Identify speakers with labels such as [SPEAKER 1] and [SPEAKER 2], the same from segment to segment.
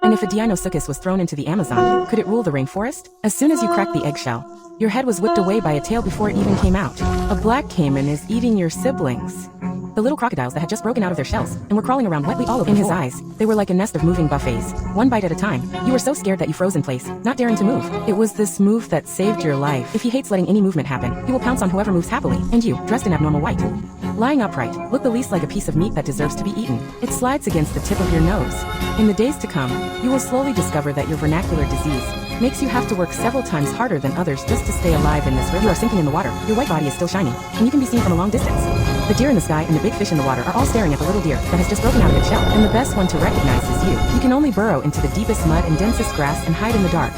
[SPEAKER 1] And if a Deinosuchus was thrown into the Amazon, could it rule the rainforest? As soon as you cracked the eggshell, your head was whipped away by a tail before it even came out. A black caiman is eating your siblings. The little crocodiles that had just broken out of their shells and were crawling around wetly all over in his eyes. They were like a nest of moving buffets, one bite at a time. You were so scared that you froze in place, not daring to move. It was this move that saved your life. If he hates letting any movement happen, he will pounce on whoever moves happily. And you, dressed in abnormal white, lying upright, look the least like a piece of meat that deserves to be eaten. It slides against the tip of your nose. In the days to come, you will slowly discover that your vernacular disease makes you have to work several times harder than others just to stay alive in this river. You are sinking in the water. Your white body is still shiny, and you can be seen from a long distance. The deer in the sky and the big fish in the water are all staring at the little deer that has just broken out of its shell. And the best one to recognize is you. You can only burrow into the deepest mud and densest grass and hide in the dark.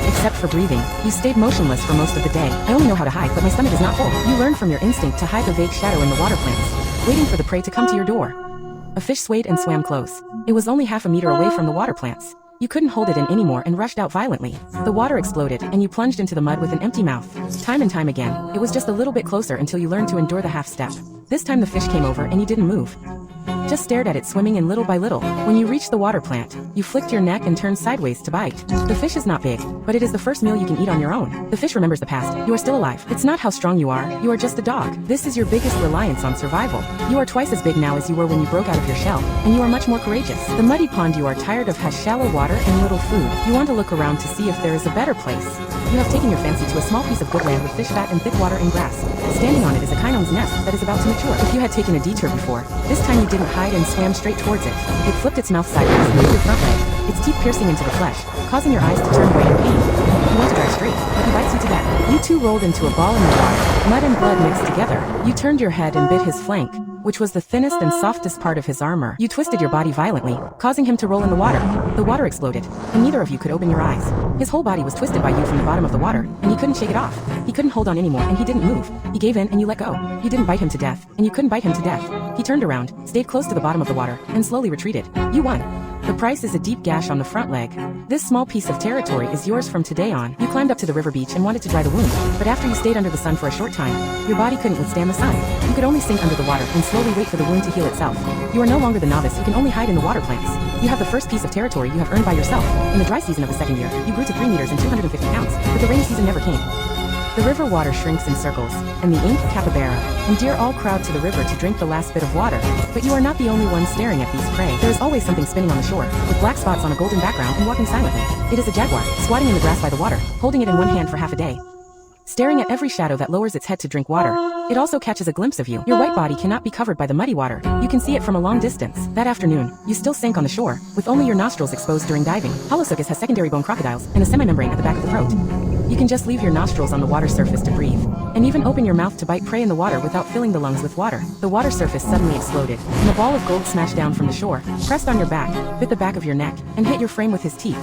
[SPEAKER 1] Except for breathing, you stayed motionless for most of the day. I only know how to hide, but my stomach is not full. You learned from your instinct to hide the vague shadow in the water plants, waiting for the prey to come to your door. A fish swayed and swam close. It was only half a meter away from the water plants. You couldn't hold it in anymore and rushed out violently. The water exploded, and you plunged into the mud with an empty mouth. Time and time again, it was just a little bit closer until you learned to endure the half step. This time the fish came over and you didn't move. Just stared at it swimming in little by little. When you reached the water plant, you flicked your neck and turned sideways to bite. The fish is not big, but it is the first meal you can eat on your own. The fish remembers the past. You are still alive. It's not how strong you are just a dog. This is your biggest reliance on survival. You are twice as big now as you were when you broke out of your shell, and you are much more courageous. The muddy pond you are tired of has shallow water and little food. You want to look around to see if there is a better place. You have taken your fancy to a small piece of good land with fish fat and thick water and grass. Standing on it is a Chine's nest that is about to mature. If you had taken a detour before, this time you didn't hide and swam straight towards it. It flipped its mouth sideways and moved your front leg, its teeth piercing into the flesh, causing your eyes to turn away in pain. You want to drive straight, but he bites you to death. You two rolled into a ball in the water, mud and blood mixed together. You turned your head and bit his flank, which was the thinnest and softest part of his armor. You twisted your body violently, causing him to roll in the water. The water exploded, and neither of you could open your eyes. His whole body was twisted by you from the bottom of the water, and he couldn't shake it off. He couldn't hold on anymore, and he didn't move. He gave in, and you let go. You didn't bite him to death, and you couldn't bite him to death. He turned around, stayed close to the bottom of the water, and slowly retreated. You won. The price is a deep gash on the front leg. This small piece of territory is yours from today on. You climbed up to the river beach and wanted to dry the wound, but after you stayed under the sun for a short time, your body couldn't withstand the sun. You could only sink under the water and slowly wait for the wound to heal itself. You are no longer the novice who can only hide in the water plants. You have the first piece of territory you have earned by yourself. In the dry season of the second year, you grew to 3 meters and 250 pounds, but the rainy season never came. The river water shrinks in circles, and the ink, capybara, and deer all crowd to the river to drink the last bit of water. But you are not the only one staring at these prey. There is always something spinning on the shore, with black spots on a golden background and walking silently. It is a jaguar, squatting in the grass by the water, holding it in one hand for half a day, staring at every shadow that lowers its head to drink water. It also catches a glimpse of you. Your white body cannot be covered by the muddy water. You can see it from a long distance. That afternoon, you still sank on the shore, with only your nostrils exposed during diving. Holosuchus has secondary bone crocodiles and a semi-membrane at the back of the throat. You can just leave your nostrils on the water surface to breathe, and even open your mouth to bite prey in the water without filling the lungs with water. The water surface suddenly exploded, and a ball of gold smashed down from the shore, pressed on your back, bit the back of your neck, and hit your frame with his teeth.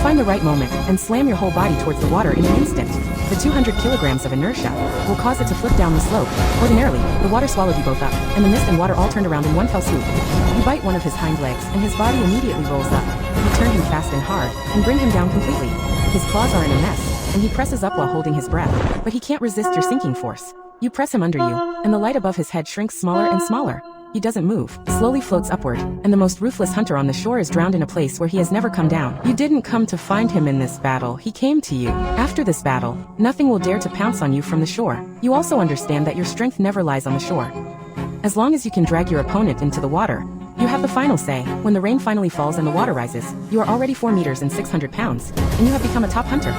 [SPEAKER 1] Find the right moment and slam your whole body towards the water in an instant. The 200 kilograms of inertia will cause it to flip down the slope. Ordinarily, the water swallowed you both up, and the mist and water all turned around in one fell swoop. You bite one of his hind legs, and his body immediately rolls up. You turn him fast and hard, and bring him down completely. His claws are in a mess, and he presses up while holding his breath, but he can't resist your sinking force. You press him under you, and the light above his head shrinks smaller and smaller. He doesn't move, slowly floats upward, and the most ruthless hunter on the shore is drowned in a place where he has never come down. You didn't come to find him in this battle, he came to you. After this battle, nothing will dare to pounce on you from the shore. You also understand that your strength never lies on the shore. As long as you can drag your opponent into the water, you have the final say. When the rain finally falls and the water rises, you are already 4 meters and 600 pounds, and you have become a top hunter.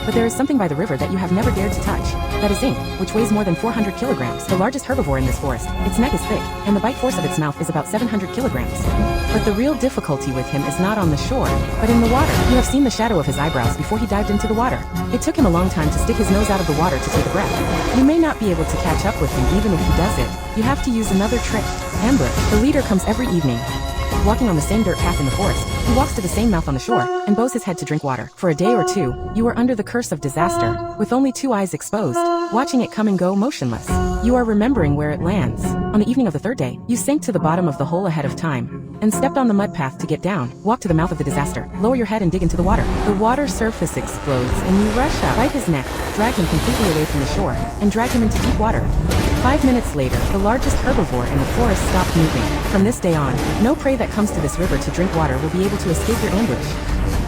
[SPEAKER 1] But there is something by the river that you have never dared to touch. That is ink, which weighs more than 400 kilograms, the largest herbivore in this forest. Its neck is thick, and the bite force of its mouth is about 700 kilograms. But the real difficulty with him is not on the shore, but in the water. You have seen the shadow of his eyebrows before he dived into the water. It took him a long time to stick his nose out of the water to take a breath. You may not be able to catch up with him even if he does it. You have to use another trick. Ambush. The leader comes every evening, walking on the same dirt path in the forest. He walks to the same mouth on the shore, and bows his head to drink water. For a day or two, you are under the curse of disaster, with only 2 eyes exposed, watching it come and go motionless. You are remembering where it lands. On the evening of the third day, you sank to the bottom of the hole ahead of time and stepped on the mud path to get down. Walk to the mouth of the disaster. Lower your head and dig into the water. The water surface explodes and you rush up, bite his neck, drag him completely away from the shore, and drag him into deep water. 5 minutes later, the largest herbivore in the forest stopped moving. From this day on, no prey that comes to this river to drink water will be able to escape your ambush.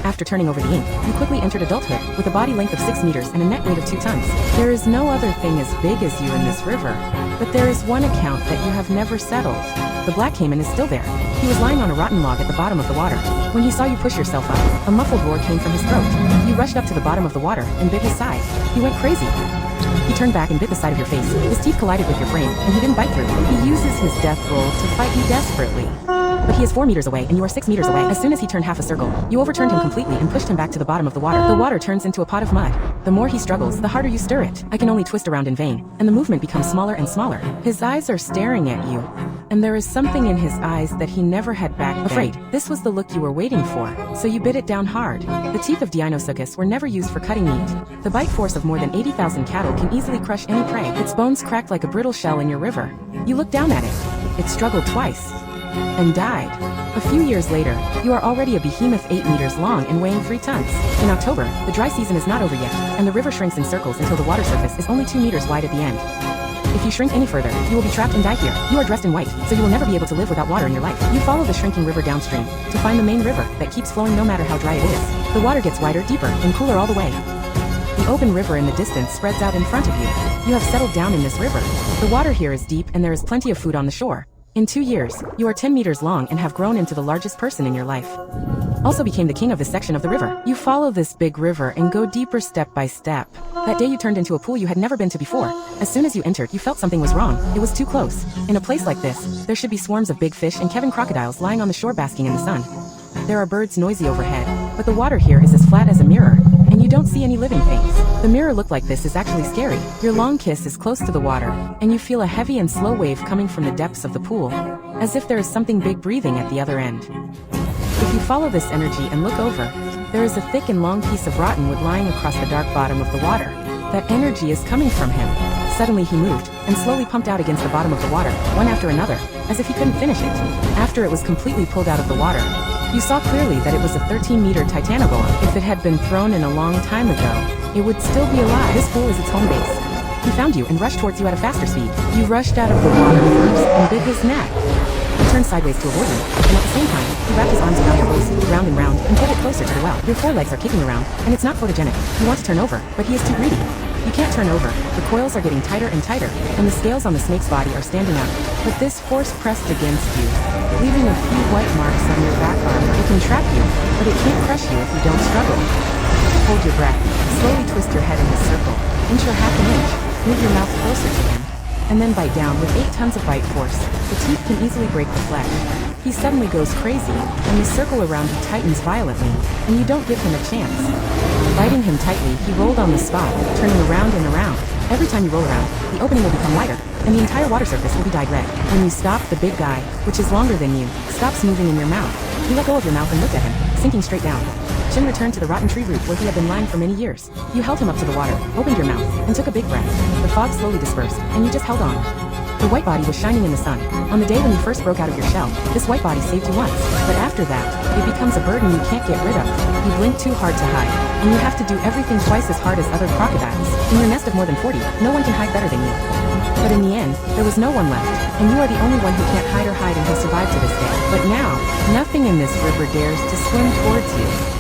[SPEAKER 1] After turning over the ink, you quickly entered adulthood, with a body length of 6 meters and a net weight of 2 tons. There is no other thing as big as you in this river, but there is one account that you have never settled. The black caiman is still there. He was lying on a rotten log at the bottom of the water. When he saw you push yourself up, a muffled roar came from his throat. You rushed up to the bottom of the water and bit his side. He went crazy. He turned back and bit the side of your face. His teeth collided with your frame, and he didn't bite through. He uses his death roll to fight you desperately. But he is 4 meters away, and you are 6 meters away. As soon as he turned half a circle, you overturned him completely and pushed him back to the bottom of the water. The water turns into a pot of mud. The more he struggles, the harder you stir it. I can only twist around in vain, and the movement becomes smaller and smaller. His eyes are staring at you, and there is something in his eyes that he never had back then. Afraid. This was the look you were waiting for, so you bit it down hard. The teeth of Deinosuchus were never used for cutting meat. The bite force of more than 80,000 cattle can easily crush any prey. Its bones cracked like a brittle shell in your river. You looked down at it. It struggled twice and died. A few years later, you are already a behemoth 8 meters long and weighing 3 tons. In October, the dry season is not over yet, and the river shrinks in circles until the water surface is only 2 meters wide at the end. If you shrink any further, you will be trapped and die here. You are dressed in white, so you will never be able to live without water in your life. You follow the shrinking river downstream to find the main river that keeps flowing no matter how dry it is. The water gets wider, deeper, and cooler all the way. The open river in the distance spreads out in front of you. You have settled down in this river. The water here is deep and there is plenty of food on the shore. In 2 years, you are 10 meters long and have grown into the largest person in your life. Also became the king of this section of the river. You follow this big river and go deeper step by step. That day you turned into a pool you had never been to before. As soon as you entered, you felt something was wrong. It was too close. In a place like this, there should be swarms of big fish and Kevin crocodiles lying on the shore basking in the sun. There are birds noisy overhead, but the water here is as flat as a mirror, and you don't see any living things. The mirror look like this is actually scary. Your long kiss is close to the water, and you feel a heavy and slow wave coming from the depths of the pool, as if there is something big breathing at the other end. If you follow this energy and look over, there is a thick and long piece of rotten wood lying across the dark bottom of the water. That energy is coming from him. Suddenly he moved, and slowly pumped out against the bottom of the water, one after another, as if he couldn't finish it. After it was completely pulled out of the water, you saw clearly that it was a 13-meter titanoboa. If it had been thrown in a long time ago, it would still be alive. This pool is its home base. He found you and rushed towards you at a faster speed. You rushed out of the water first and bit his neck. He turned sideways to avoid you, and at the same time, he wrapped his arms around your waist, round and round, and pulled it closer to the well. Your forelegs are kicking around, and it's not photogenic. You want to turn over, but he is too greedy. You can't turn over. The coils are getting tighter and tighter, and the scales on the snake's body are standing up. But this force pressed against you, leaving a few white marks on your back arm. It can trap you, but it can't crush you if you don't struggle. Hold your breath. Slowly twist your head in a circle, inch or half an inch. Move your mouth closer to him, and then bite down with 8 tons of bite force. The teeth can easily break the flesh. He suddenly goes crazy, and the circle around you tightens violently, and you don't give him a chance. Biting him tightly, he rolled on the spot, turning around and around. Every time you roll around, the opening will become wider, and the entire water surface will be dyed red. When you stop, the big guy, which is longer than you, stops moving in your mouth. You let go of your mouth and looked at him, sinking straight down. Jim returned to the rotten tree root where he had been lying for many years. You held him up to the water, opened your mouth, and took a big breath. The fog slowly dispersed, and you just held on. The white body was shining in the sun. On the day when you first broke out of your shell, this white body saved you once. But after that, it becomes a burden you can't get rid of. You blink too hard to hide, and you have to do everything twice as hard as other crocodiles. In your nest of more than 40, no one can hide better than you. But in the end, there was no one left, and you are the only one who can't hide or hide and has survived to this day. But now, nothing in this river dares to swim towards you.